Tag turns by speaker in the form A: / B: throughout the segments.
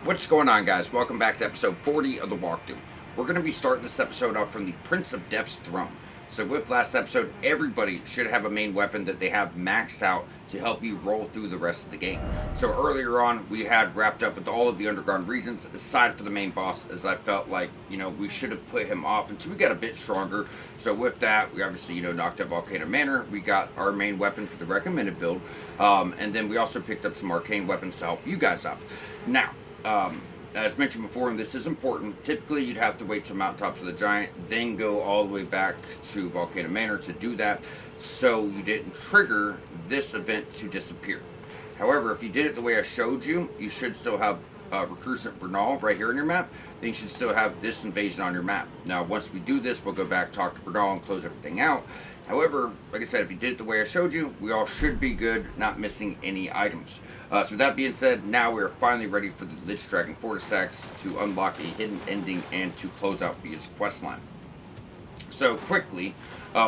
A: What's going on, guys? Welcome back to episode 40 of the walkthrough. We're going to be starting this episode off from the Prince of Death's throne. So, with last episode, everybody should have a main weapon that they have maxed out to help you roll through the rest of the game. So, earlier on, we had wrapped up with all of the underground regions, aside for the main boss, as I felt like, we should have put him off until we got a bit stronger. So, with that, we obviously, knocked up Volcano Manor. We got our main weapon for the recommended build. And then we also picked up some arcane weapons to help you guys out. Now, as mentioned before, and this is important, typically you'd have to wait till Mountaintops of the Giant, then go all the way back to Volcano Manor to do that, so you didn't trigger this event to disappear. However, if you did it the way I showed you, you should still have Recruitment Bernal right here on your map. Then you should still have this invasion on your map. Now, once we do this, we'll go back, talk to Bernal, and close everything out. However, like I said, if you did it the way I showed you, we all should be good, not missing any items. So with that being said, now we are finally ready for the lichdragon fortissax to unlock a hidden ending and to close out Via's questline. So quickly,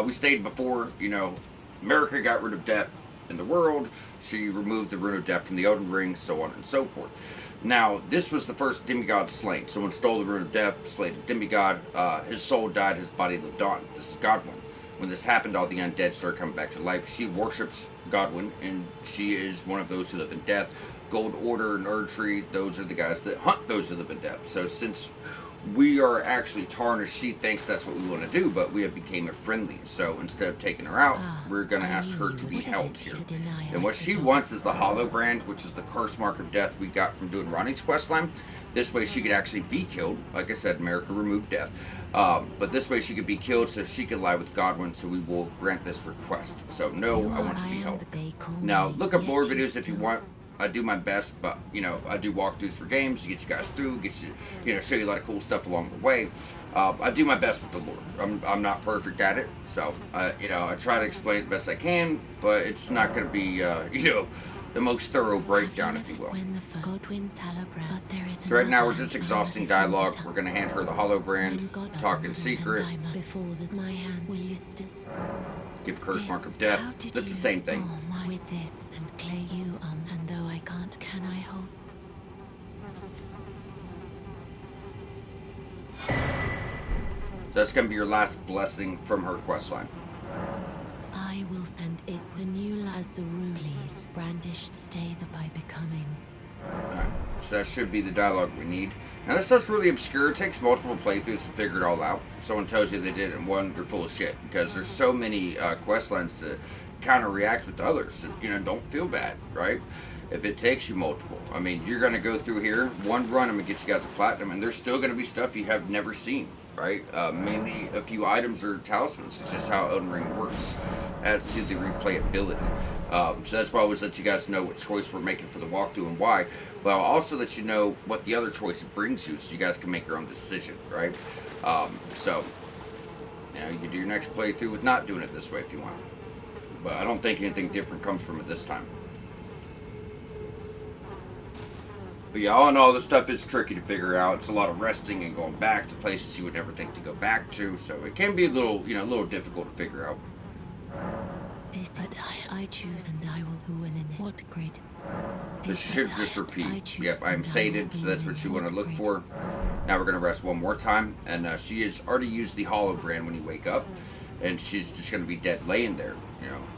A: we stated before, America got rid of death in the world. She removed the rune of death from the Elden Ring, so on and so forth. Now, this was the first demigod slain. Someone stole the rune of death, slayed a demigod. His soul died, his body lived on. This is Godwin. When this happened, all the undead started coming back to life. She worships Godwin, and she is one of those who live in death. Gold Order and Erdtree, those are the guys that hunt those who live in death. So since we are actually tarnished, she thinks that's what we want to do, but we have became a friendly. So instead of taking her out, we're going to ask her to be held here. And what she wants is the Hollow Brand, which is the curse mark of death we got from doing Ronnie's questline. This way she could actually be killed. Like I said, America removed death. But this way she could be killed so she could lie with Godwin, so we will grant this request. So no, I want to be held. Now, look up lore videos if you want. I do my best, but I do walkthroughs for games to get you guys through, get you, show you a lot of cool stuff along the way. I do my best with the lore. I'm not perfect at it, so I try to explain it the best I can, but it's not going to be the most thorough breakdown, if you will. So right now we're just exhausting dialogue. We're going to hand her the Hollow Brand, talk in secret, give curse mark of death. That's the same thing.
B: With this and claim you, and though I can't, can I hope?
A: So that's going to be your last blessing from her questline.
B: I will send it the new as the rules brandished stay the by becoming.
A: Alright, so that should be the dialogue we need. Now this stuff's really obscure. It takes multiple playthroughs to figure it all out. If someone tells you they did it in one, you're full of shit, because there's so many quest lines to counter react with others. So, don't feel bad, right? If it takes you multiple. I mean, you're going to go through here, one run, I'm going to get you guys a platinum, and there's still going to be stuff you have never seen, right? Mainly a few items or talismans. It's just how Elden Ring works. Adds to the replayability. So that's why I always let you guys know what choice we're making for the walkthrough and why. But I'll also let you know what the other choice it brings you, so you guys can make your own decision, right? So, you can do your next playthrough with not doing it this way if you want. But I don't think anything different comes from it this time. But yeah, all in all, this stuff is tricky to figure out. It's a lot of resting and going back to places you would never think to go back to, so it can be a little difficult to figure out.
B: But I choose, and I will win in it. What great.
A: This should just repeat. Yep, I am sated, so that's what you want to look for. Now we're going to rest one more time, and she has already used the Hollow Brand when you wake up, and she's just going to be dead laying there.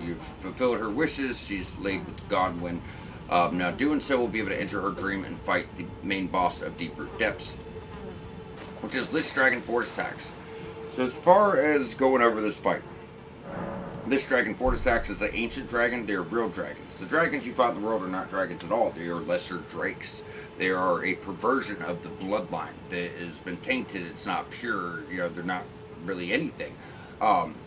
A: You've fulfilled her wishes. She's laid with Godwin. Now, doing so, we'll be able to enter her dream and fight the main boss of Deeper Depths, which is lichdragon fortissax. So as far as going over this fight, lichdragon fortissax is an ancient dragon. They're real dragons. The dragons you fight in the world are not dragons at all. They are lesser drakes. They are a perversion of the bloodline that has been tainted. It's not pure. They're not really anything.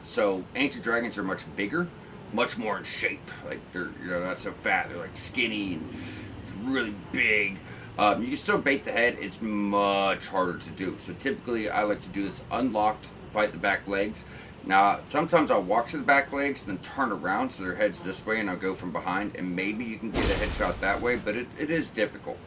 A: So ancient dragons are much bigger, much more in shape. Like they're not so fat. They're like skinny and really big. You can still bait the head. It's much harder to do. So typically I like to do this unlocked, fight the back legs. Now, sometimes I'll walk to the back legs, then turn around so their head's this way, and I'll go from behind, and maybe you can get a headshot that way, but it is difficult.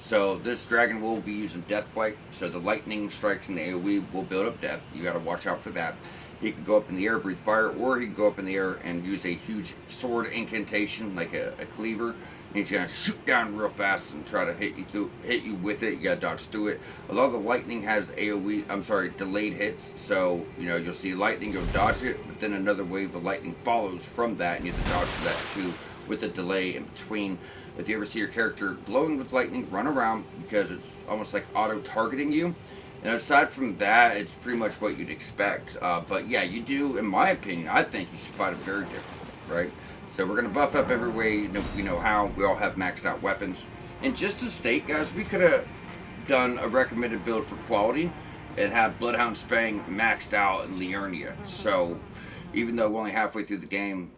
A: So this dragon will be using Deathblight, so the lightning strikes and the AoE will build up death. You got to watch out for that. He can go up in the air, breathe fire, or he can go up in the air and use a huge sword incantation, like a cleaver, He's gonna shoot down real fast and try to hit you with it. You gotta dodge through it. A lot of the lightning has AOE. I'm sorry, delayed hits. So you'll see lightning, go dodge it, but then another wave of lightning follows from that, and you have to dodge that too with a delay in between. If you ever see your character glowing with lightning, run around because it's almost like auto targeting you. And aside from that, it's pretty much what you'd expect. But yeah, you do, in my opinion, I think you should fight it very differently, right? So we're gonna buff up every way we know how. We all have maxed out weapons. And just to state, guys, we could have done a recommended build for quality and have Bloodhound Spang maxed out in Liurnia. So even though we're only halfway through the game,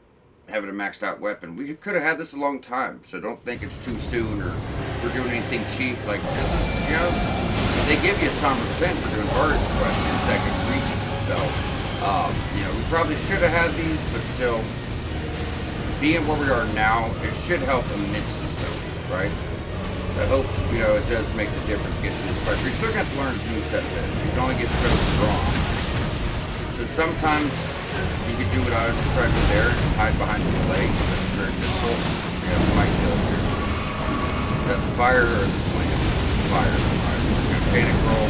A: having a maxed out weapon, we could have had this a long time. So don't think it's too soon or we're doing anything cheap. Like this is, they give you some percent for doing birds, but in second region. So we probably should have had these, but still, being where we are now, it should help immensely. So, right? I hope it does make the difference getting to this fight. You're still going to have to learn his moveset a bit. You can only get so strong. So sometimes you can do what I was just trying to do there and hide behind his legs. That's very difficult. We might kill here. That's fire or the flame? Fire. We're going to panic roll.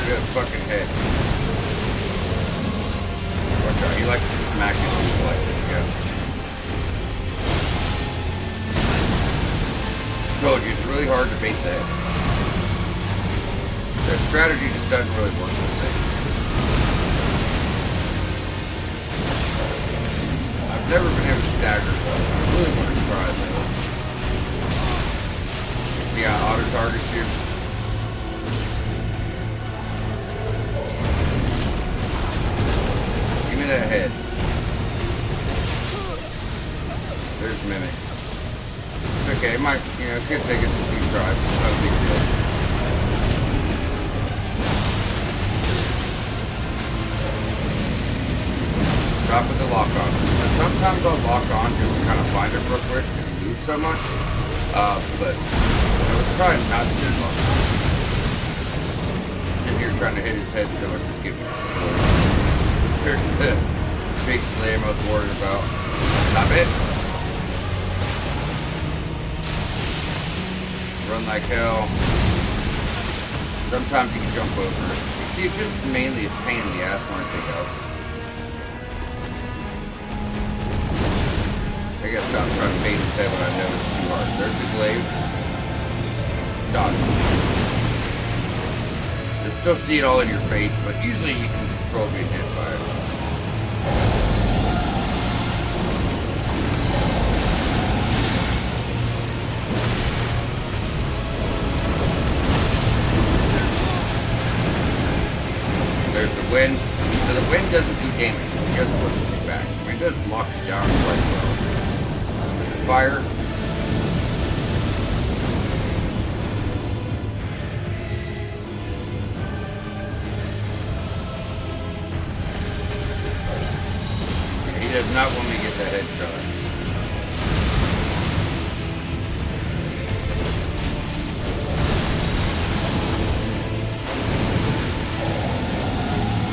A: Good fucking head. Watch out. He likes to smack his people like this, yeah. Told you, it's really hard to bait the head. The strategy just doesn't really work the same. I've never been able to stagger, but I really want to try that. See how auto targets you? Give me that head. There's Mimic. Okay, it might, it could take us a few tries. It's not a big deal. Stop with the lock on. Sometimes I'll lock on just to kind of find it real quick because he moves so much. But I was trying not to do much. Sitting here trying to hit his head so much, just give me the support. There's the big slam I was worried about. Stop it. Run like hell. Sometimes you can jump over it. It's just mainly a pain in the ass more than anything else. I gotta stop trying to bait his head when I know it's too hard. There's the glaive. Dodge. You'll still see it all in your face, but usually you can control getting hit by it. There's the wind. So the wind doesn't do damage, it just pushes you back. I mean, it does lock you down quite well. There's the fire. He does not want me to get that headshot.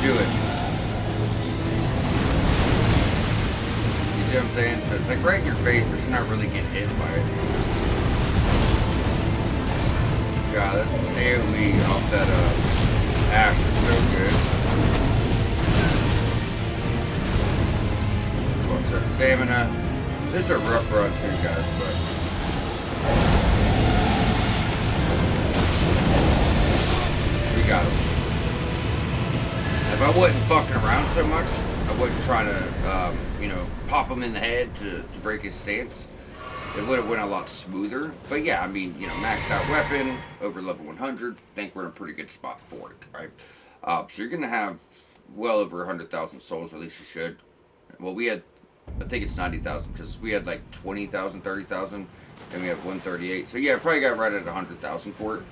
A: Do it. You see what I'm saying? So it's like right in your face, but you're not really getting hit by it. God, that's AoE off that ash is so good. What's that stamina? This is a rough run too, guys, but we got him. If I wasn't fucking around so much, I wasn't trying to, pop him in the head to break his stance, it would have went a lot smoother. But yeah, I mean, maxed out weapon, over level 100, think we're in a pretty good spot for it, right? So you're going to have well over 100,000 souls, or at least you should. Well, we had, I think it's 90,000, because we had like 20,000, 30,000, and we have 138. So yeah, probably got right at 100,000 for it.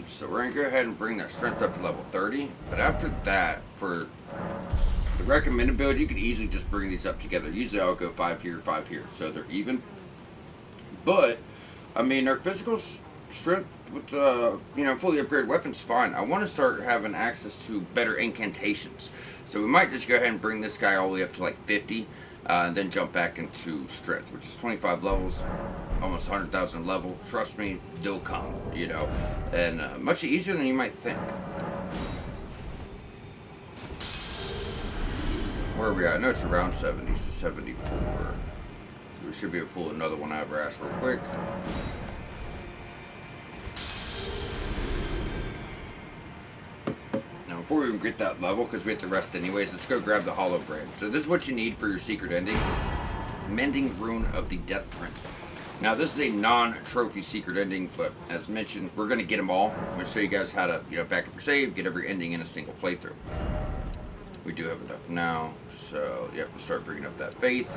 A: So we're going to go ahead and bring that strength up to level 30. But after that, for the recommended build, you can easily just bring these up together. Usually I'll go 5 here, 5 here, so they're even. But, I mean, our physical strength with fully upgraded weapons, fine. I want to start having access to better incantations. So we might just go ahead and bring this guy all the way up to like 50, and then jump back into strength, which is 25 levels, almost 100,000 level. Trust me, they'll come, and much easier than you might think. Where are we at? I know it's around 70, so 74. We should be able to pull another one out of our ass real quick. Now, before we even get that level, because we have to rest anyways, let's go grab the Hollow Brand. So this is what you need for your secret ending. Mending Rune of the Death Prince. Now, this is a non-trophy secret ending, but as mentioned, we're going to get them all. I'm going to show you guys how to, back up your save, get every ending in a single playthrough. We do have enough now, so, yep, we'll start bringing up that faith.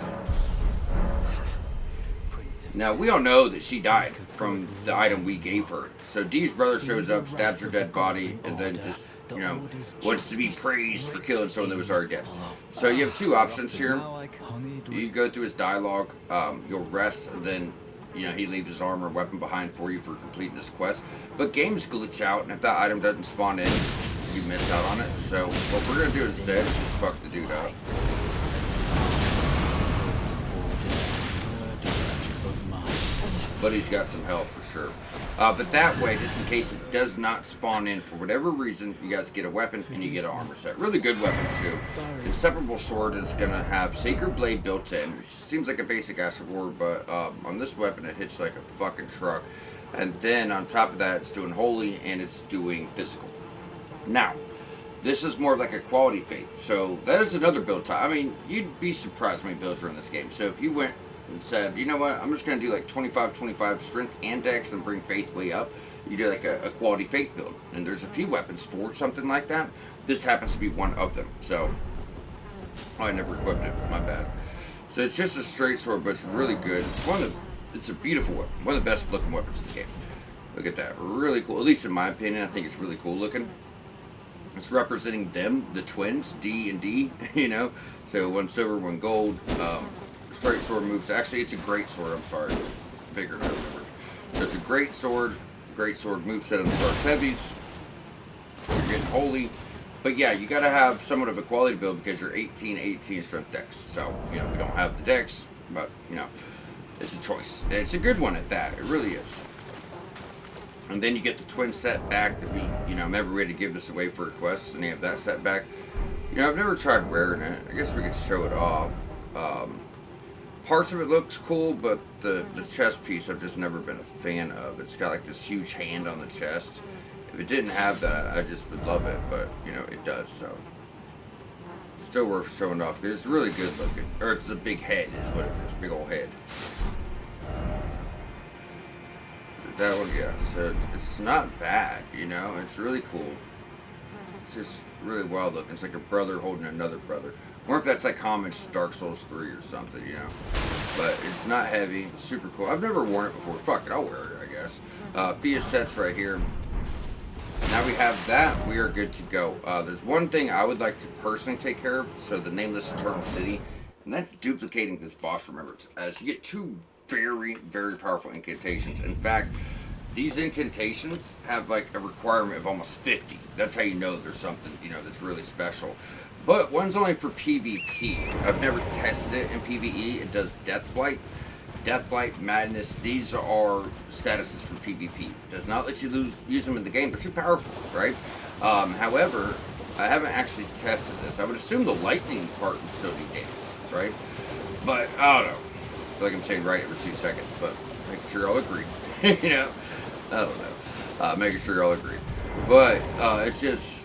A: Now, we all know that she died from the item we gave her. So Dee's brother shows up, stabs her dead body, and then just, wants to be praised for killing someone that was already dead. So you have two options here. You go through his dialogue, you'll rest, and then, he leaves his armor and weapon behind for you for completing this quest. But games glitch out, and if that item doesn't spawn in, you miss out on it. So what we're going to do instead is just fuck the dude up. But he's got some help for sure. But that way, just in case it does not spawn in for whatever reason, you guys get a weapon and you get an armor set. Really good weapons too. Inseparable Sword is going to have Sacred Blade built in, which seems like a basic ass reward, but on this weapon it hits like a fucking truck. And then on top of that, it's doing Holy and it's doing Physical. Now, this is more of like a quality faith. So that is another build type. I mean, you'd be surprised how many builds are in this game. So if you went and said, you know what, I'm just going to do like 25 strength and dex and bring faith way up, you do like a quality faith build. And there's a few weapons for something like that. This happens to be one of them. So, I never equipped it, my bad. So it's just a straight sword, but it's really good. It's a beautiful weapon. One of the best looking weapons in the game. Look at that, really cool. At least in my opinion, I think it's really cool looking. It's representing them, the twins, D and D, So one silver, one gold. Straight sword moves. Actually, it's a great sword. I'm sorry. It's bigger than I remembered. So it's a great sword moveset on the Dark Heavies. You're getting Holy. But yeah, you got to have somewhat of a quality build because you're 18 strength dex. So, we don't have the dex, but, it's a choice. And it's a good one at that. It really is. And then you get the twin set back that we, remember we had to give this away for a quest, and you have that set back. I've never tried wearing it. I guess we could show it off. Parts of it looks cool, but the chest piece I've just never been a fan of. It's got like this huge hand on the chest. If it didn't have that, I just would love it, but it does, so still worth showing off because it's really good looking. Or it's the big head is what it is, big old head. That one, yeah. So it's not bad, it's really cool. It's just really wild looking. It's like a brother holding another brother. I wonder if that's like homage to Dark Souls 3 or something, But it's not heavy. It's super cool. I've never worn it before. Fuck it, I'll wear it, I guess. Fia sets right here. Now we have that. We are good to go. There's one thing I would like to personally take care of. So the Nameless Eternal City. And that's duplicating this boss, remember. As you get two very, very powerful incantations. In fact, these incantations have like a requirement of almost 50. That's how you know there's something, that's really special. But one's only for PvP. I've never tested it in PvE. It does Deathblight, Madness. These are statuses for PvP. It does not let you use them in the game. They're too powerful, right? However, I haven't actually tested this. I would assume the lightning part would still do damage, right? But I don't know. I feel like I'm saying right every 2 seconds, but making sure y'all agree. I don't know. Making sure y'all agree. But it's just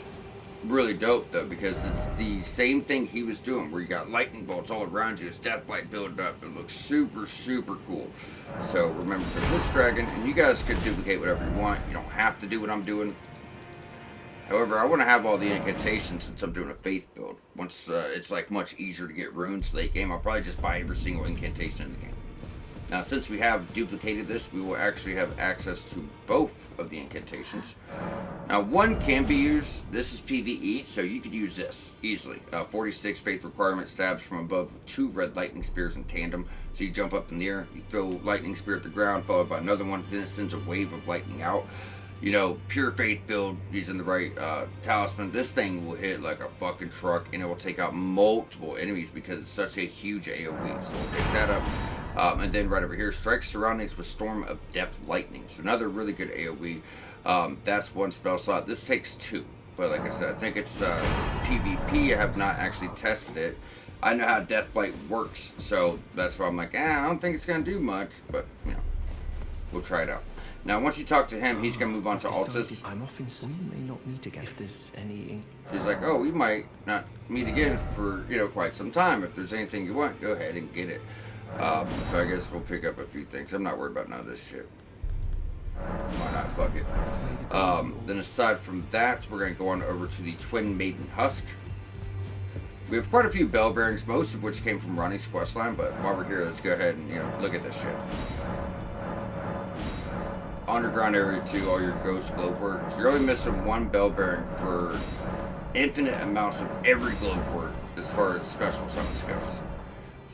A: really dope though, because it's the same thing he was doing, where you got lightning bolts all around you. It's Deathblight build up. It looks super, super cool. So remember, it's a lichdragon, and you guys could duplicate whatever you want. You don't have to do what I'm doing. However, I want to have all the incantations since I'm doing a faith build. Once it's like much easier to get runes late game, I'll probably just buy every single incantation in the game. Now, since we have duplicated this, we will actually have access to both of the incantations. Now, one can be used. This is PvE, so you could use this easily. 46 faith requirement stabs from above with 2 red lightning spears in tandem. So you jump up in the air, you throw lightning spear at the ground, followed by another one, then it sends a wave of lightning out. You know, pure faith build using the right talisman. This thing will hit like a fucking truck, and it will take out multiple enemies because it's such a huge AoE. So we'll pick that up. And then right over here, strike surroundings with storm of death lightning. So another really good AoE. That's one spell slot. This takes 2, but like I said, I think it's PvP. I have not actually tested it. I know how Deathblight works, so that's why I'm like, I don't think it's gonna do much, but you know, we'll try it out. Now, once you talk to him, he's gonna move on to Altus.
C: I'm off in soon. May not meet again. If there's any.
A: She's like, oh, we might not meet again for quite some time. If there's anything you want, go ahead and get it. So I guess we'll pick up a few things. I'm not worried about none of this shit. Why not? Fuck it. Then aside from that, we're going to go on over to the Twin Maiden Husk. We have quite a few bell bearings, most of which came from Ronnie's questline, but while we're here, let's go ahead and, look at this shit. Underground area 2, all your ghost glowwork. So you're only missing 1 bell bearing for infinite amounts of every glowwork as far as special summons goes.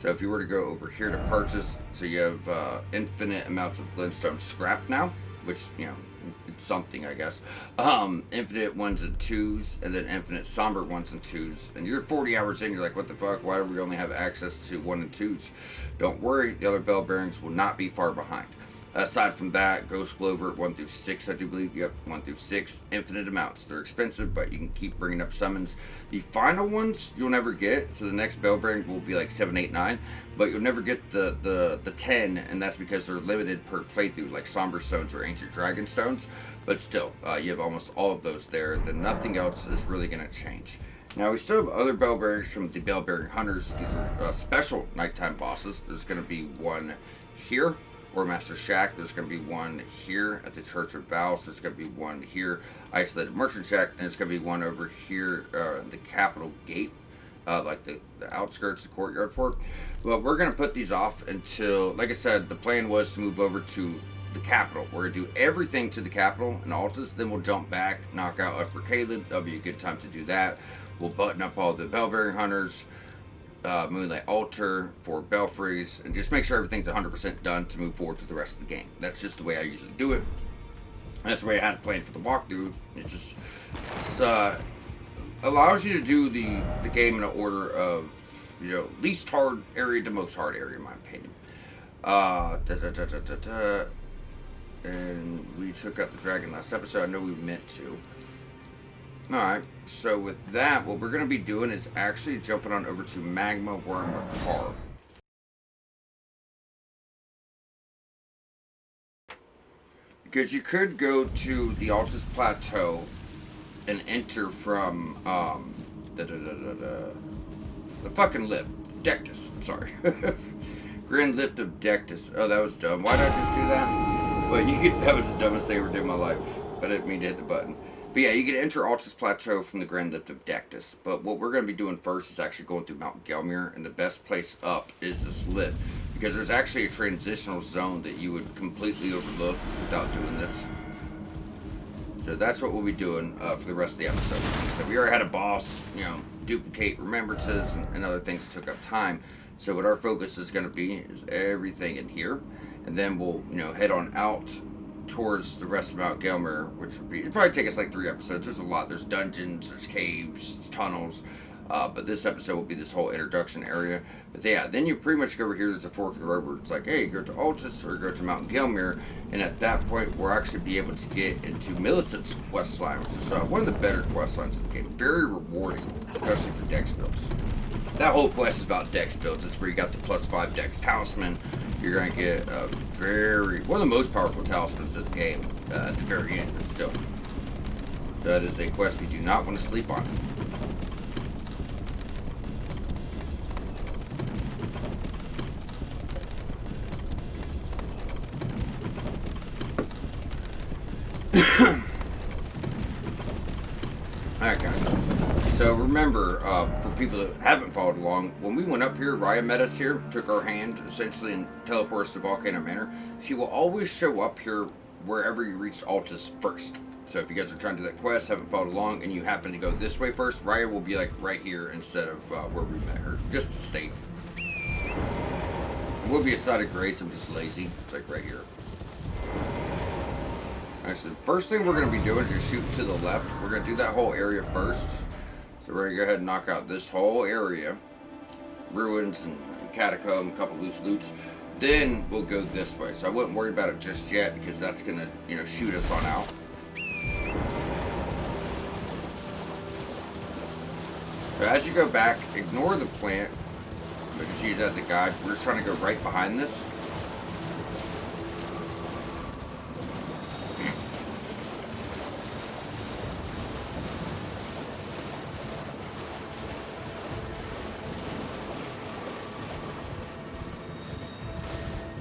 A: So if you were to go over here to purchase, so you have infinite amounts of glintstone scrap now, which, it's something, I guess. Infinite 1s and 2s, and then infinite somber 1s and 2s. And you're 40 hours in, you're like, what the fuck? Why do we only have access to 1 and 2s? Don't worry, the other bell bearings will not be far behind. Aside from that, Ghost Glover 1 through 6, I do believe. Yep, 1 through 6, infinite amounts. They're expensive, but you can keep bringing up summons. The final ones you'll never get, so the next bell bearing will be like 7, 8, 9, but you'll never get the 10, and that's because they're limited per playthrough, like Somber Stones or Ancient Dragon Stones. But still, you have almost all of those there. Then nothing else is really going to change. Now, we still have other bell bearings from the Bell Bearing Hunters. These are special nighttime bosses. There's going to be one here. Or Master Shack, there's going to be one here at the Church of Vows, there's going to be one here, Isolated Merchant Shack, and there's going to be one over here, the Capital Gate, like the outskirts, the courtyard for it. Well, we're going to put these off until, like I said, the plan was to move over to the Capital. We're going to do everything to the Capital and Altus, then we'll jump back, knock out Upper Caleb. That'll be a good time to do that. We'll button up all the Bellbearing Hunters, Moonlight Altar, for Belfries, and just make sure everything's 100% done to move forward to the rest of the game. That's just the way I usually do it. That's the way I had it planned for the walkthrough. It allows you to do the game in an order of, least hard area to most hard area, in my opinion. And we took out the dragon last episode. I know we meant to. Alright, so with that, what we're going to be doing is actually jumping on over to Magma Worm Makar. Because you could go to the Altus Plateau and enter from, the fucking lift. Dectus, I'm sorry. Grand Lift of Dectus. Oh, that was dumb. Why did I just do that? Well, that was the dumbest thing I ever did in my life. I didn't mean to hit the button. But yeah, you can enter Altus Plateau from the Grand Lift of Dectus. But what we're going to be doing first is actually going through Mount Gelmir, and the best place up is this lift. Because there's actually a transitional zone that you would completely overlook without doing this. So that's what we'll be doing for the rest of the episode. So we already had a boss, duplicate remembrances and other things that took up time. So what our focus is going to be is everything in here. And then we'll, head on out towards the rest of Mount Gelmir, which would be, it'd probably take us like 3 episodes. There's a lot. There's dungeons, there's caves, tunnels. But this episode will be this whole introduction area. But yeah, then you pretty much go over here. There's a fork in the road where it's like, hey, go to Altus or go to Mount Gelmir. And at that point, we'll actually be able to get into Millicent's quest line, which is one of the better quest lines in the game. Very rewarding, especially for dex builds. That whole quest is about dex builds. It's where you got the +5 dex talisman. You're going to get one of the most powerful talismans in the game at the very end, but still. That is a quest we do not want to sleep on. Alright guys, so remember remember, for people that haven't followed along, when we went up here, Raya met us here, took our hand, essentially, and teleported us to Volcano Manor. She will always show up here wherever you reach Altus first. So if you guys are trying to do that quest, haven't followed along, and you happen to go this way first, Raya will be like right here instead of where we met her, just to state. It will be a side of grace, I'm just lazy. It's like right here. Actually, the first thing we're going to be doing is just shooting to the left. We're going to do that whole area first. So we're going to go ahead and knock out this whole area. Ruins and catacomb, a couple loose loots. Then we'll go this way. So I wouldn't worry about it just yet because that's going to, you know, shoot us on out. So as you go back, ignore the plant. But just use it as a guide. We're just trying to go right behind this.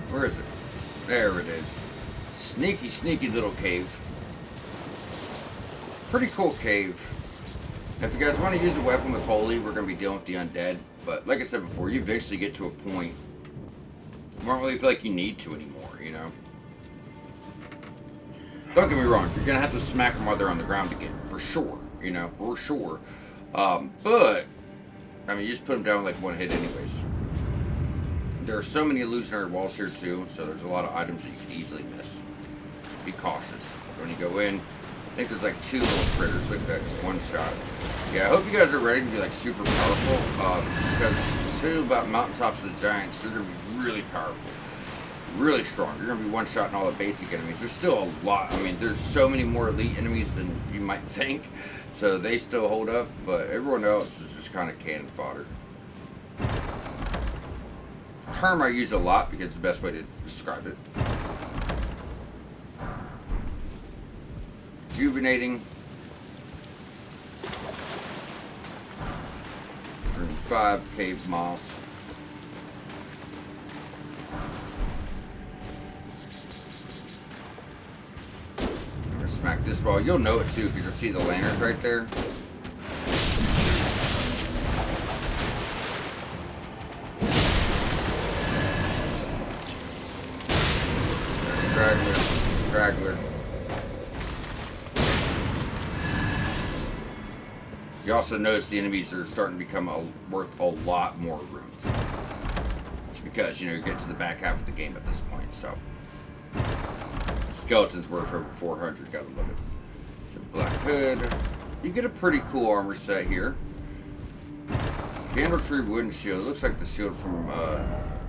A: Where is it? There it is. Sneaky, sneaky little cave. Pretty cool cave. If you guys want to use a weapon with Holy, we're going to be dealing with the undead. But like I said before, you eventually get to a point you don't really feel like you need to anymore, you know? Don't get me wrong, you're going to have to smack them while they're on the ground again. For sure, you know, for sure. But, I mean, you just put them down with like one hit anyways. There are so many illusionary walls here too, so there's a lot of items that you can easily miss. Be cautious. So when you go in, I think there's like 2 little critters. Look at that, just one shot. Yeah, I hope you guys are ready to be like super powerful, because the thing about mountaintops of the giants, they're going to be really powerful. Really strong. You're going to be one-shotting all the basic enemies. There's still a lot. I mean, there's so many more elite enemies than you might think, so they still hold up, but everyone else is just kind of cannon fodder. Term I use a lot because it's the best way to describe it. Rejuvenating. 5 cave moss. I'm gonna smack this wall. You'll know it too because you'll see the lanterns right there. Straggler. You also notice the enemies are starting to become worth a lot more runes. It's because, you know, you get to the back half of the game at this point, so. Skeletons worth over 400, gotta love it. So Black Hood. You get a pretty cool armor set here. Candle Tree Wooden Shield. It looks like the shield from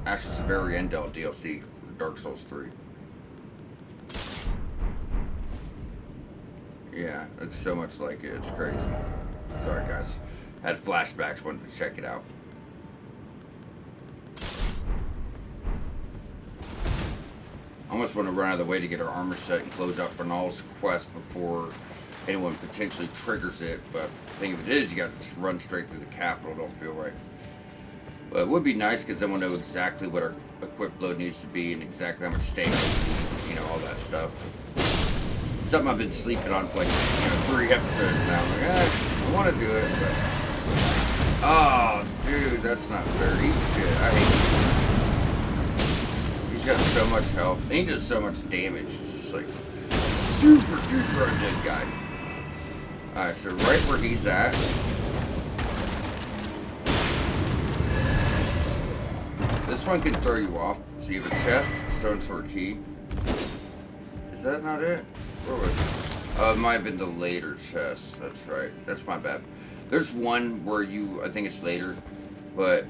A: Ashes of Ariandel DLC for Dark Souls 3. Yeah, it's so much like it. It's crazy. Sorry, guys. Had flashbacks. Wanted to check it out. Almost want to run out of the way to get our armor set and close out Bernal's quest before anyone potentially triggers it. But the thing of it is, you got to just run straight through the capital. Don't feel right. But it would be nice because then we'll know exactly what our equip load needs to be and exactly how much stamina we need. You know, all that stuff. Something I've been sleeping on for like, 3 episodes now. I'm like, I want to do it, but... Oh, dude, that's not fair. Eat shit. I hate He's got so much health. And he does so much damage. It's just like, super duper undead guy. Alright, so right where he's at... This one can throw you off. So you have a chest, stone sword key. Is that not it? Where was it? It might have been the later chest. That's right. That's my bad. There's one where I think it's later, but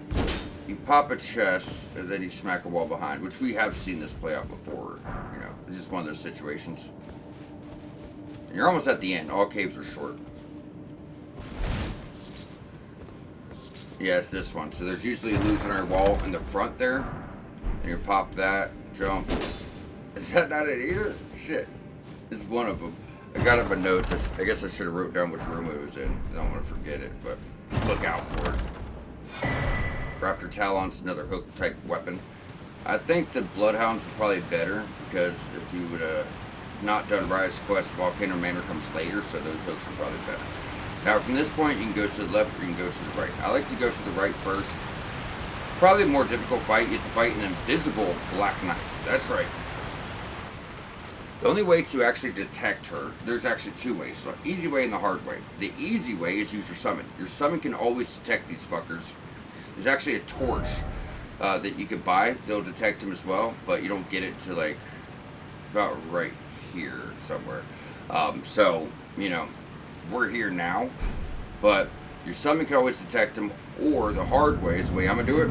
A: you pop a chest and then you smack a wall behind, which we have seen this play out before. You know, it's just one of those situations. And you're almost at the end. All caves are short. Yeah, it's this one. So there's usually a illusionary wall in the front there, and you pop that, jump. Is that not it either? Shit. It's one of them. I got up my notes. I guess I should have wrote down which room it was in. I don't want to forget it, but just look out for it. Raptor Talon's another hook type weapon. I think the Bloodhounds are probably better because if you would have not done Riot's quest, Volcano Manor comes later, so those hooks are probably better. Now from this point, you can go to the left or you can go to the right. I like to go to the right first. Probably a more difficult fight. You have to fight an invisible Black Knight. That's right. The only way to actually detect her, there's actually two ways. So easy way and the hard way. The easy way is use your summon. Your summon can always detect these fuckers. There's actually a torch that you could buy. They'll detect them as well, but you don't get it to like about right here somewhere. So, you know, we're here now, but your summon can always detect them, or the hard way is the way I'm gonna do it.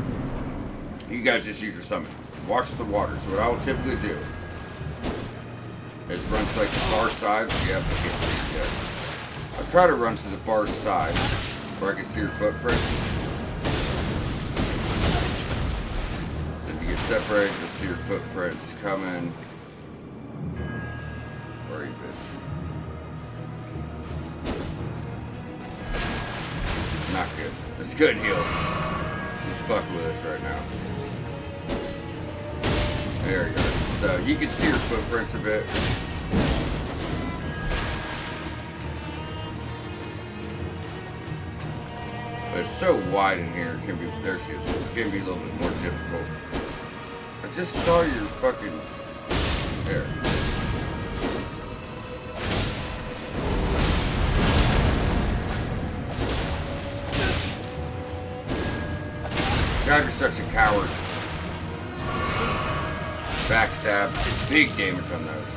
A: You guys just use your summon. Watch the water. So what I will typically do is run to like the far side. Yeah, I can't see it yet. I'll try to run to the far side where I can see your footprint. If you get separated, you'll see your footprints coming. Where are you, bitch? Not good. It's good heal. He's fucking with us right now. There you go. So you can see her footprints a bit. But it's so wide in here, it can be, there she is. It can be a little bit more difficult. I just saw your fucking, there. God, you're such a coward. Backstab, big damage on those.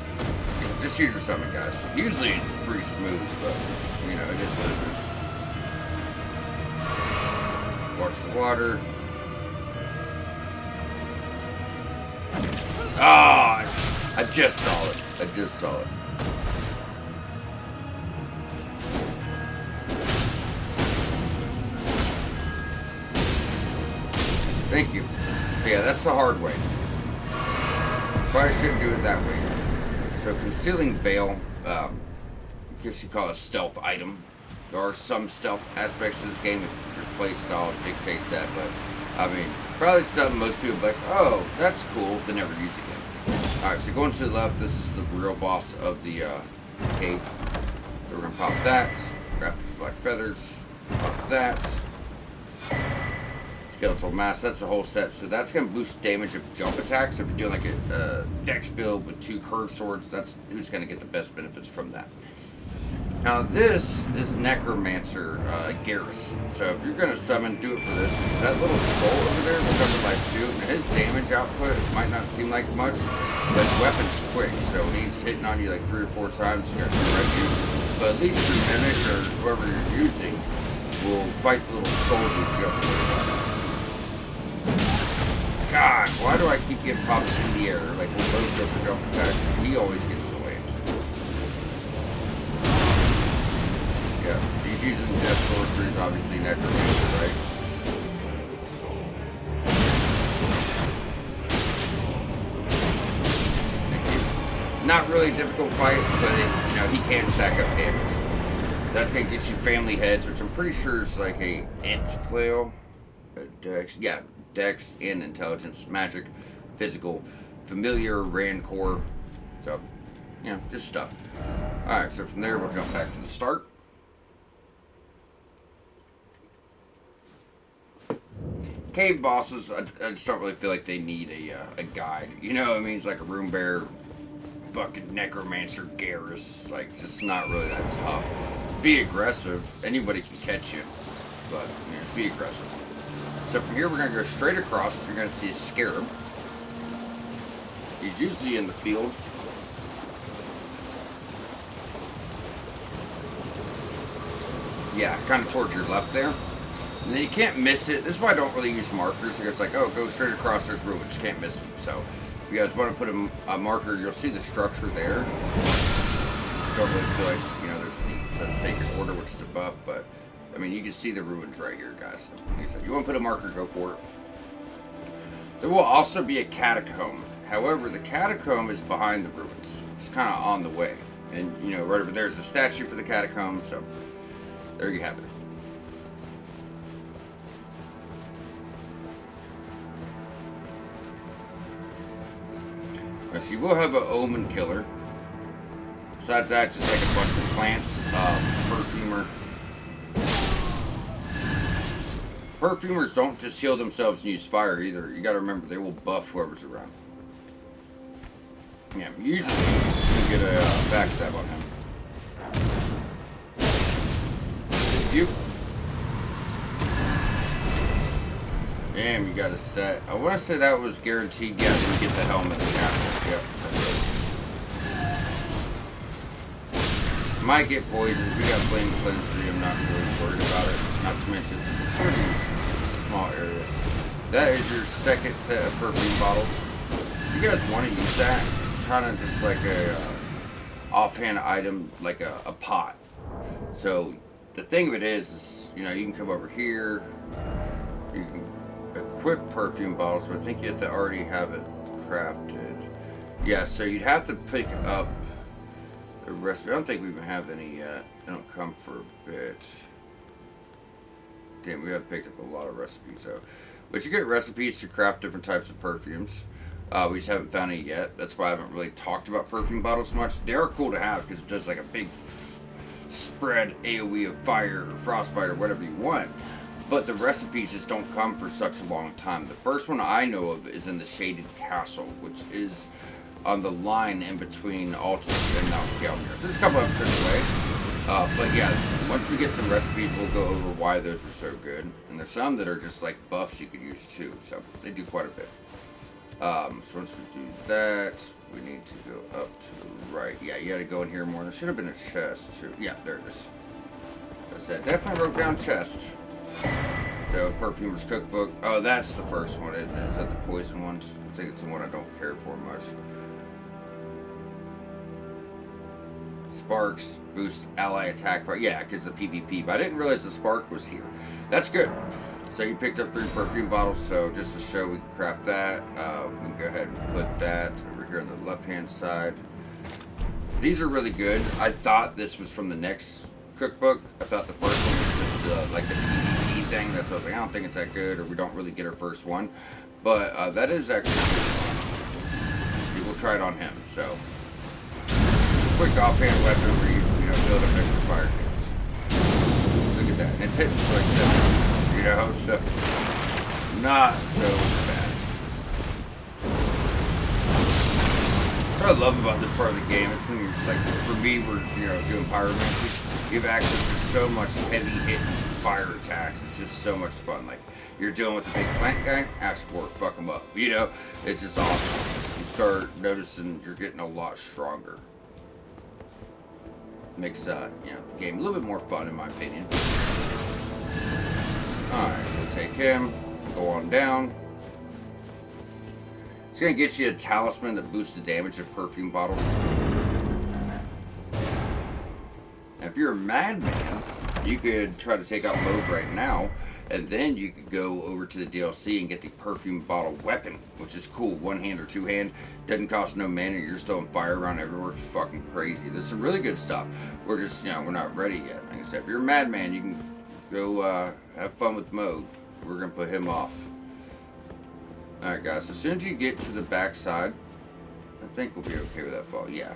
A: Just use your summon, guys. Usually it's pretty smooth, but you know, it is what it is. Watch the water. Ah, I just saw it. I just saw it. Thank you. So yeah, that's the hard way. Probably shouldn't do it that way. So concealing veil, I guess you call it a stealth item. There are some stealth aspects to this game if your play style dictates that, but I mean, probably something most people are like, oh, that's cool, they never use again. Alright, so going to the left, this is the real boss of the cave. So we're gonna pop that, grab the black feathers, pop that. Skeletal mass, that's the whole set. So that's going to boost damage of jump attacks. So if you're doing like a dex build with 2 curved swords, that's who's going to get the best benefits from that. Now this is Necromancer Garrus. So if you're going to summon, do it for this. Because that little skull over there will come to life too. And his damage output might not seem like much, but his weapon's quick. So when he's hitting on you like 3 or 4 times, he's going to shred you. But at least your mimic or whoever you're using will fight the little skull dudes up really well. God, why do I keep getting popped in the air? Like, we'll both go for jump attack. He always gets to land. Yeah, he's using death sorceries, obviously necromancer, right? Thank you. Not really a difficult fight, but it, you know, he can stack up damage. That's gonna get you family heads, which I'm pretty sure is like a int flail. Dex, yeah, Dex and intelligence, magic, physical, familiar, rancor. So, you know, just stuff. Alright, so from there we'll jump back to the start. Cave bosses, I just don't really feel like they need a guide. You know what I mean? It's like a room bear, fucking necromancer Garrus. Like, just not really that tough. Be aggressive. Anybody can catch you. But, you know, be aggressive. So from here, we're going to go straight across. You're going to see a scarab. He's usually in the field. Yeah, kind of towards your left there. And then you can't miss it. This is why I don't really use markers. It's like, oh, go straight across, there's ruins. You can't miss them. So if you guys want to put a marker, you'll see the structure there. Don't really feel like, you know, there's a sacred order, which is a buff, but I mean, you can see the ruins right here, guys. Like I said, you want to put a marker, go for it. There will also be a catacomb. However, the catacomb is behind the ruins. It's kind of on the way. And, you know, right over there's a statue for the catacomb, so there you have it. Right, so you will have an omen killer. Besides that, it's just like a bunch of plants, perfumer, Perfumers don't just heal themselves and use fire either. You gotta remember, they will buff whoever's around. Yeah, usually you get a backstab on him. You. Damn, you got a set. I want to say that was guaranteed. Yeah, you get the helmet and captain. Yep. Might get poisoned. We got flame cleanse 3. I'm not really worried about it. Not to mention it's a pretty small area. That is your second set of perfume bottles. If you guys want to use that, it's kind of just like a offhand item, like a pot. So the thing of it is, you know, you can come over here. You can equip perfume bottles, but I think you have to already have it crafted. Yeah, so you'd have to pick up the recipe. I don't think we even have any yet. They don't come for a bit. Damn, we have picked up a lot of recipes though. But you get recipes to craft different types of perfumes. We just haven't found any yet. That's why I haven't really talked about perfume bottles much. They are cool to have because it does like a big spread AoE of fire or frostbite or whatever you want. But the recipes just don't come for such a long time. The first one I know of is in the Shaded Castle, which is on the line in between Altus and Mount Gelmir. So it's a couple episodes away. But yeah, once we get some recipes, we'll go over why those are so good. And there's some that are just like buffs you could use too. So they do quite a bit. So once we do that, we need to go up to the right. Yeah, you gotta go in here more. There should have been a chest too. Yeah, there it is. That's it. Definitely wrote down chest. So, Perfumer's Cookbook. Oh, that's the first one, isn't it? Is that the poison one? I think it's the one I don't care for much. Sparks boosts ally attack power. Yeah, because the PvP. But I didn't realize the spark was here. That's good. So you picked up 3 perfume bottles. So just to show we can craft that, we can go ahead and put that over here on the left-hand side. These are really good. I thought this was from the next cookbook. I thought the first one was just like the PvP thing. That's what I was like, I don't think it's that good, or we don't really get our first one. But that is actually good. See, we'll try it on him. So quick offhand weapon where you build up extra fire damage. Look at that. And it's hitting like that. You know, so not so bad. What I love about this part of the game is when you're like, for me, we're doing pyromancy. You have access to so much heavy hitting fire attacks. It's just so much fun. Like you're dealing with the big plant guy, ask for it, fuck him up. It's just awesome. You start noticing you're getting a lot stronger. Makes the game a little bit more fun in my opinion. Alright, we'll take him, go on down. It's gonna get you a talisman that boosts the damage of perfume bottles. Now if you're a madman, you could try to take out Moog right now, and then you could go over to the DLC and get the perfume bottle weapon, which is cool. 1-hand or 2-hand, doesn't cost no mana, you're just throwing fire around everywhere. It's fucking crazy. There's some really good stuff. We're just, we're not ready yet. Like I said, if you're a madman, you can go have fun with Moog. We're gonna put him off. Alright guys, as soon as you get to the back side, I think we'll be okay with that fall. Yeah.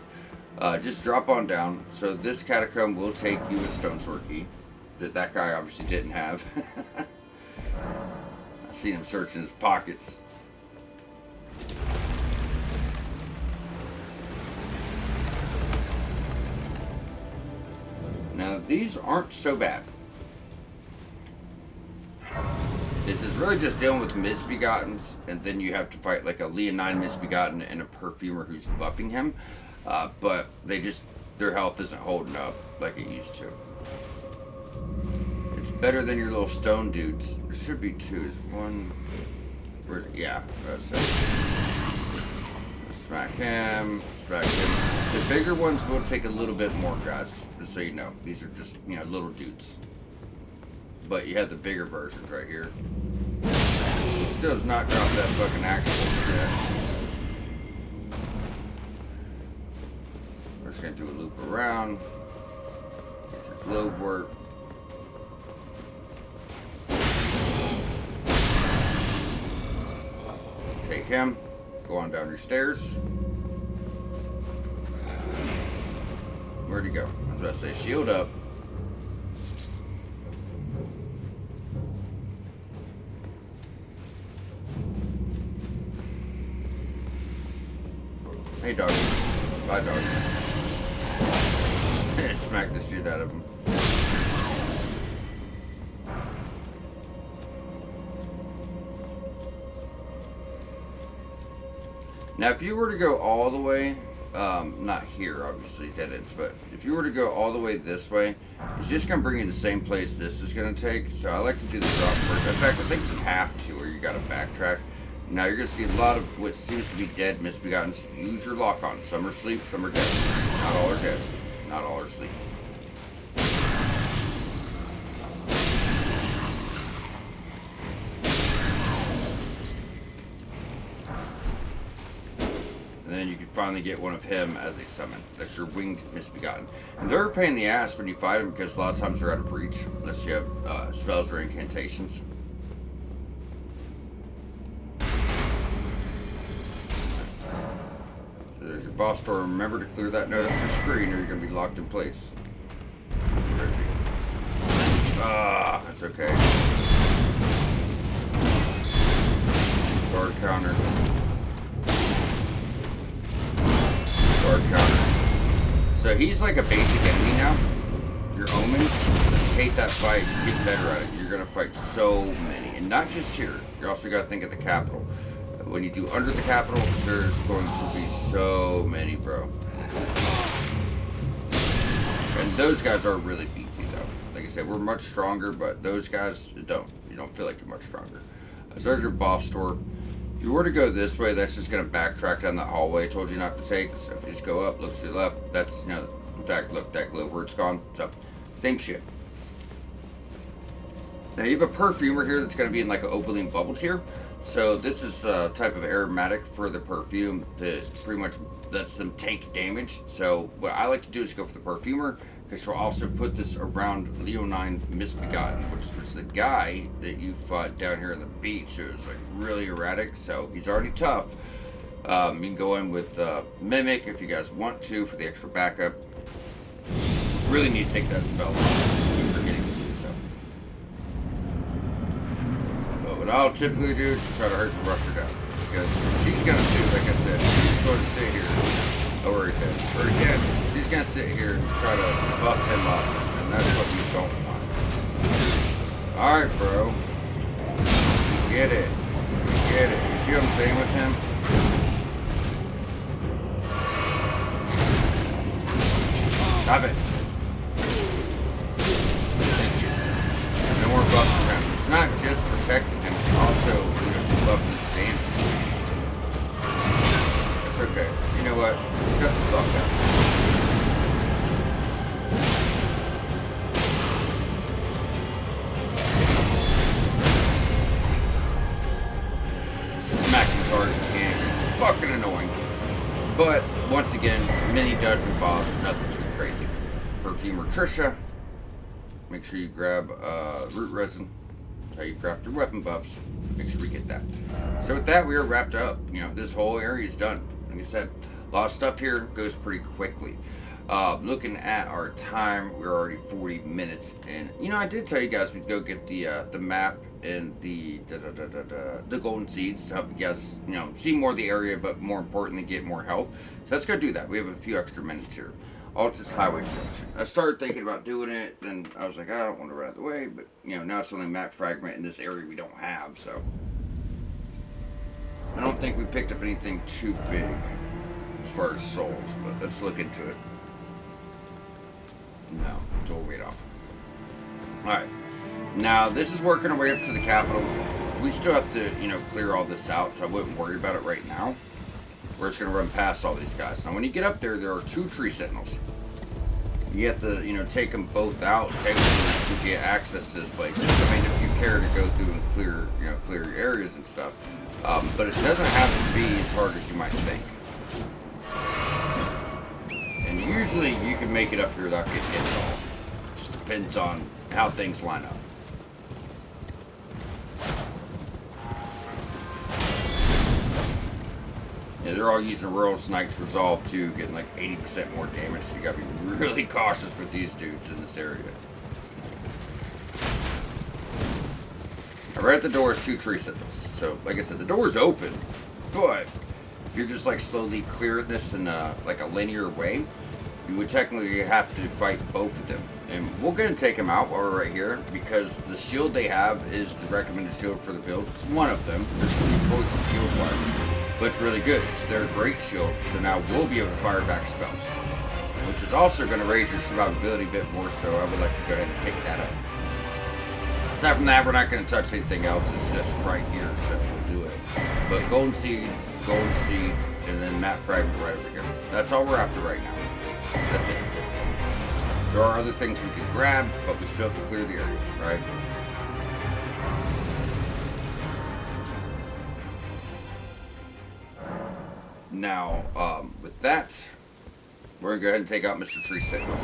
A: Just drop on down. So this catacomb will take you a stone sword key that guy obviously didn't have. I seen him searching his pockets. Now these aren't so bad. This is really just dealing with misbegottens, and then you have to fight like a Leonine misbegotten and a perfumer who's buffing him. But their health isn't holding up like it used to. It's better than your little stone dudes. There should be 2. Is one? Where's it? Yeah, that's it. Smack him. Smack him. The bigger ones will take a little bit more, guys. Just so you know, these are just little dudes. But you have the bigger versions right here. Still does not drop that fucking axe yet. We're just gonna do a loop around. Get your glove work. Take him. Go on down your stairs. Where'd he go? I was about to say shield up. Hey, dog. Bye, dog. Smack the shit out of him. Now, if you were to go all the way, not here, obviously, dead ends, but if you were to go all the way this way, it's just going to bring you to the same place this is going to take. So I like to do the drop first. In fact, I think you have to, or you got to backtrack. Now, you're going to see a lot of what seems to be dead misbegotten. Use your lock on. Some are asleep, some are dead. Not all are dead. Not all are asleep. And then you can finally get one of him as a summon. That's your winged misbegotten. And they're a pain in the ass when you fight them because a lot of times they're out of reach unless you have spells or incantations. So there's your boss door. Remember to clear that node off your screen or you're going to be locked in place. Where is he? Ah, that's okay. Guard counter. Guard counter. So he's like a basic enemy now. Your omens, if you hate that fight, get better at it. You're gonna fight so many, and not just here. You also gotta think of the capital. When you do under the capital, there's going to be so many, bro. And those guys are really beefy though. Like I said, we're much stronger, but those guys you don't feel like you're much stronger. So there's your boss door. If you were to go this way, that's just going to backtrack down that hallway I told you not to take. So if you just go up, look to your left, that's, in fact, look, that glow where it's gone. So, same shit. Now, you have a perfumer here that's going to be in like an opaline bubble tier. So, this is a type of aromatic for the perfume that pretty much lets them tank damage. So, what I like to do is go for the perfumer, because she'll also put this around Leonine Misbegotten, which was the guy that you fought down here on the beach. It was like really erratic, so he's already tough. You can go in with Mimic if you guys want to for the extra backup. Really need to take that spell. Keep forgetting to do so. But what I'll typically do is just try to hurt and rush her down. Because she's going to do, like I said, she's going to sit here. Oh, or dead. Or dead. She's going to sit here and try to buff him up. And that's what you don't want. Alright, bro. You get it. You get it. You see what I'm saying with him? Stop it. Thank you. No more buffs for him. It's not just protecting him, it's also buffing his damage. It's okay. You know what? Shut the fuck up. Smack him hard as you can. It's fucking annoying. But, once again, mini dungeon boss, nothing too crazy. Perfumer Trisha. Make sure you grab root resin. That's how you craft your weapon buffs. Make sure we get that. So with that, we are wrapped up. This whole area is done. Like I said, a lot of stuff here goes pretty quickly. Looking at our time, we're already 40 minutes in. I did tell you guys we'd go get the map and the golden seeds to help you guys, see more of the area, but more importantly, get more health. So let's go do that. We have a few extra minutes here. Altus Highway Junction. I started thinking about doing it, then I was like, I don't want to run out of the way, but, now it's only map fragment in this area we don't have, so. I don't think we picked up anything too big as far as souls, but let's look into it. No, we'll wait off. Alright. Now, this is working our way up to the capital. We still have to, clear all this out, so I wouldn't worry about it right now. We're just going to run past all these guys. Now, when you get up there, there are 2 tree sentinels. You have to, take them both out to get access to this place. I mean, if you care to go through and clear your areas and stuff. But it doesn't have to be as hard as you might think. And usually, you can make it up here without getting hit at all. Just depends on how things line up. Yeah, they're all using Rural Snipes Resolve too, getting like 80% more damage. So you gotta be really cautious with these dudes in this area. Now, right at the door is 2 tree sentinels. So, like I said, the door's open, but if you're just like slowly clearing this in like a linear way, you would technically have to fight both of them. And we're going to take them out while we're right here, because the shield they have is the recommended shield for the build. It's one of them. There's 3 choices shield-wise, but it's really good. It's their great shield, so now we'll be able to fire back spells, which is also going to raise your survivability a bit more, so I would like to go ahead and pick that up. Aside from that, we're not going to touch anything else. It's just right here, so we'll do it. But golden seed, and then map fragment right over here. That's all we're after right now. That's it. There are other things we can grab, but we still have to clear the area, right? Now, with that, we're going to go ahead and take out Mr. Tree Sentinels.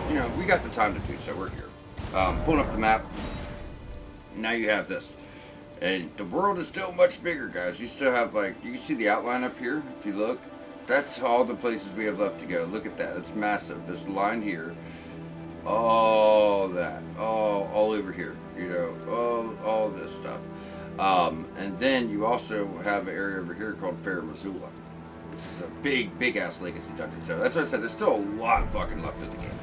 A: You know, we got the time to do so. We're here. Pulling up the map. Now you have this. And the world is still much bigger, guys. You still have, like, you can see the outline up here, if you look. That's all the places we have left to go. Look at that. It's massive. This line here. All that. All over here. You know, all this stuff. And then you also have an area over here called Fair Missoula, which is a big-ass legacy dungeon. So that's why I said there's still a lot fucking left of the game.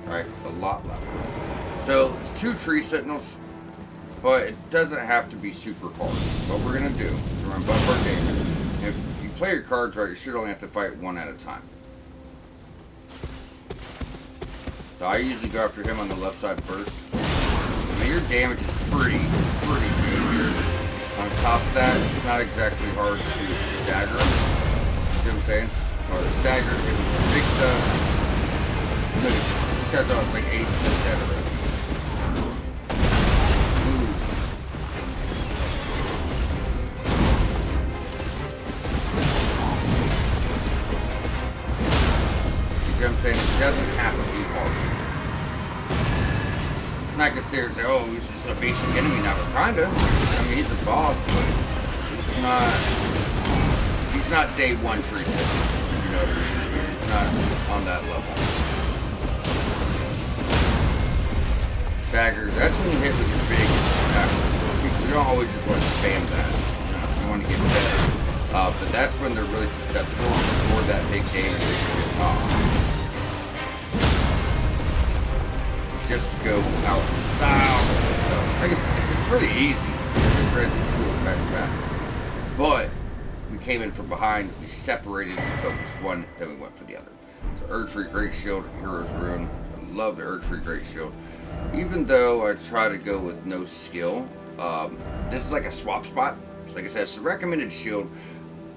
A: Right? A lot left. So, it's 2 tree sentinels. But it doesn't have to be super hard. What we're going to do is run buff our damage. If you play your cards right, you should only have to fight 1 at a time. So I usually go after him on the left side first. I mean, your damage is pretty good here. On top of that, it's not exactly hard to stagger him. See what I'm saying? Or stagger, give him some big stuff. Look at this. This guy's on like 8 instead of it. You know what I'm saying? It doesn't have to be hard. I'm not gonna sit here and say, oh, he's just a basic enemy now, but kinda. I mean, he's a boss, but he's not day 1 tree system. You know, he's not on that level. Stagger, that's when you hit with your big attack. You don't always just want to spam that. You know, you want to get better. But that's when they're really susceptible for that big damage they can get off. Just to go out in style. So, I guess it's pretty easy. Back to back. But we came in from behind, we separated, we focused one, then we went for the other. So Erdtree Great Shield, Hero's Rune. I love the Erdtree Great Shield. Even though I try to go with no skill, this is like a swap spot. So like I said, it's a recommended shield,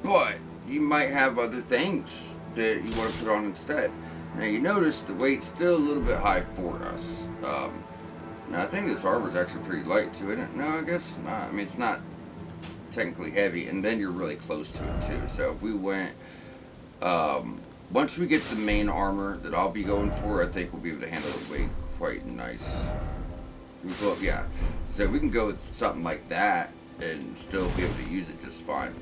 A: but you might have other things that you want to put on instead. Now you notice the weight's still a little bit high for us. Now I think this armor is actually pretty light too, isn't it? No, I guess not. I mean, it's not technically heavy, and then you're really close to it too. So if we went, once we get the main armor that I'll be going for, I think we'll be able to handle the weight quite nice. Well, yeah, so we can go with something like that and still be able to use it just fine.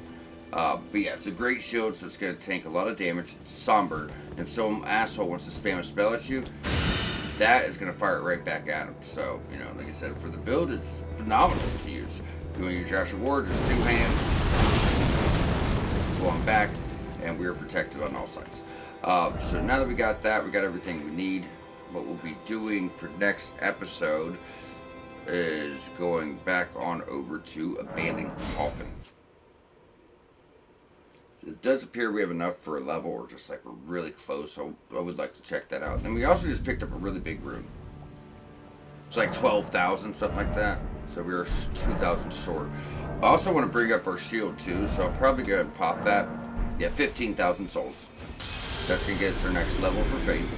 A: But yeah, it's a great shield, so it's going to tank a lot of damage. It's somber. If some asshole wants to spam a spell at you, that is going to fire it right back at him. So, you know, like I said, for the build, it's phenomenal to use. If you want to use Joshua Ward, just 2 hands, go on back, and we are protected on all sides. So now that we got that, we got everything we need. What we'll be doing for next episode is going back on over to Abandoned Coffin. It does appear we have enough for a level, or just like we're really close, so I would like to check that out. And we also just picked up a really big rune. It's like 12,000, something like that. So we were 2,000 short. I also want to bring up our shield too, so I'll probably go ahead and pop that. Yeah, 15,000 souls. That's going to get us our next level for faith.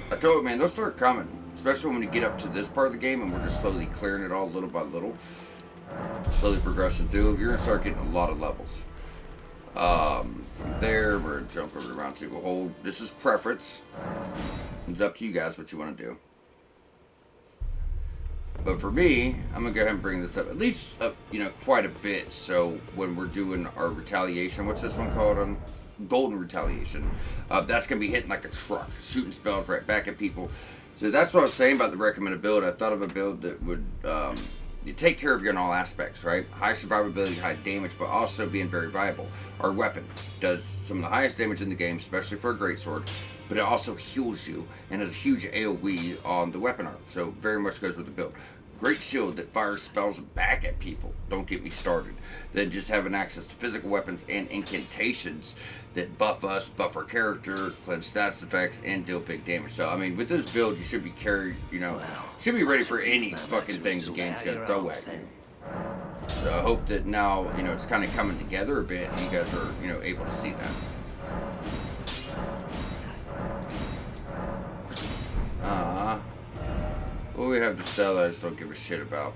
A: I told you, man, they'll start coming. Especially when we get up to this part of the game and we're just slowly clearing it all little by little. Slowly progressing through. You're going to start getting a lot of levels. From there, we're going to jump over to round 2. Behold, this is preference. It's up to you guys what you want to do. But for me, I'm going to go ahead and bring this up. At least, you know, quite a bit. So when we're doing our retaliation, what's this one called? Golden Retaliation. That's going to be hitting like a truck. Shooting spells right back at people. So that's what I was saying about the recommended build. I thought of a build that would You take care of you in all aspects, right? High survivability, high damage, but also being very viable. Our weapon does some of the highest damage in the game, especially for a greatsword, but it also heals you and has a huge AoE on the weapon art, so very much goes with the build. Great shield that fires spells back at people. Don't get me started. Then just having access to physical weapons and incantations that buff us, buff our character, cleanse stats effects, and deal big damage. So I mean, with this build, you should be carried. Should be ready for any fucking thing the game's gonna throw at you. So I hope that now it's kind of coming together a bit, and you guys are able to see that. What we have to sell, I just don't give a shit about.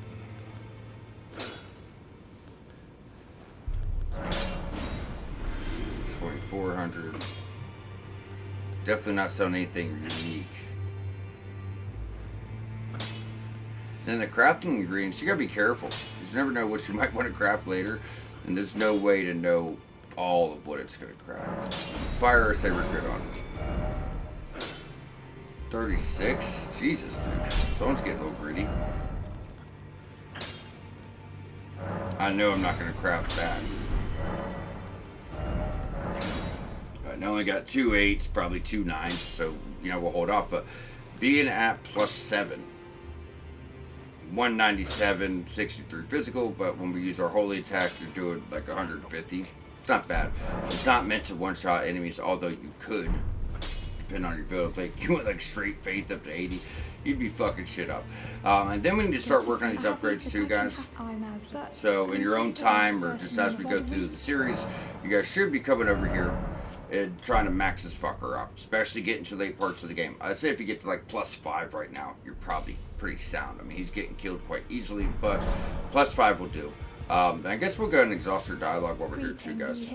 A: $2,400. Definitely not selling anything unique. Then the crafting ingredients, you gotta be careful. You never know what you might want to craft later, and there's no way to know all of what it's gonna craft. Fire saber crit on it. 36? Jesus, dude. Someone's getting a little greedy. I know I'm not gonna craft that. I only got 2 8s, probably 2 9s, so we'll hold off. But being at +7, 197, 63 physical, but when we use our holy attack, you're doing like 150. It's not bad. It's not meant to one-shot enemies, although you could, depending on your build. If you went like straight faith up to 80, you'd be fucking shit up. And then we need to start working on these upgrades too, guys. So in your own time, or just as we go through the series, you guys should be coming over here and trying to max this fucker up, especially getting to late parts of the game. I'd say if you get to like +5 right now, you're probably pretty sound. I mean, he's getting killed quite easily, but +5 will do. I guess we'll go ahead and exhaust our dialogue while we're here too, guys.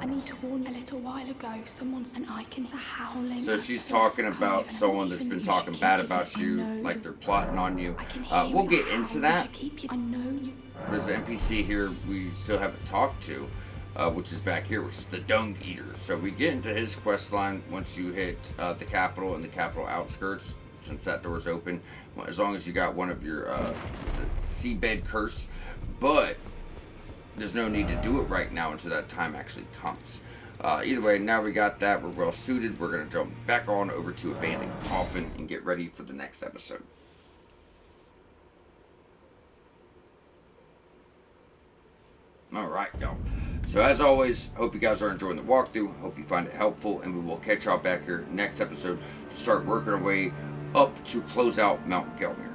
D: I need to warn you, a little while ago, someone said I can hear howling.
A: So she's talking about someone that's been talking bad about you, like they're plotting on you. We'll get into that.
D: I know you.
A: There's an NPC here we still haven't talked to, which is back here, which is the Dung Eater. So we get into his quest line once you hit the capital and the capital outskirts, since that door's open, as long as you got one of your seabed curse. But there's no need to do it right now until that time actually comes. Either way, now we got that, we're well suited. We're going to jump back on over to Abandoned Coffin and get ready for the next episode. Alright, y'all. So as always, hope you guys are enjoying the walkthrough. Hope you find it helpful, and we will catch y'all back here next episode to start working our way up to close out Mount Gelmir.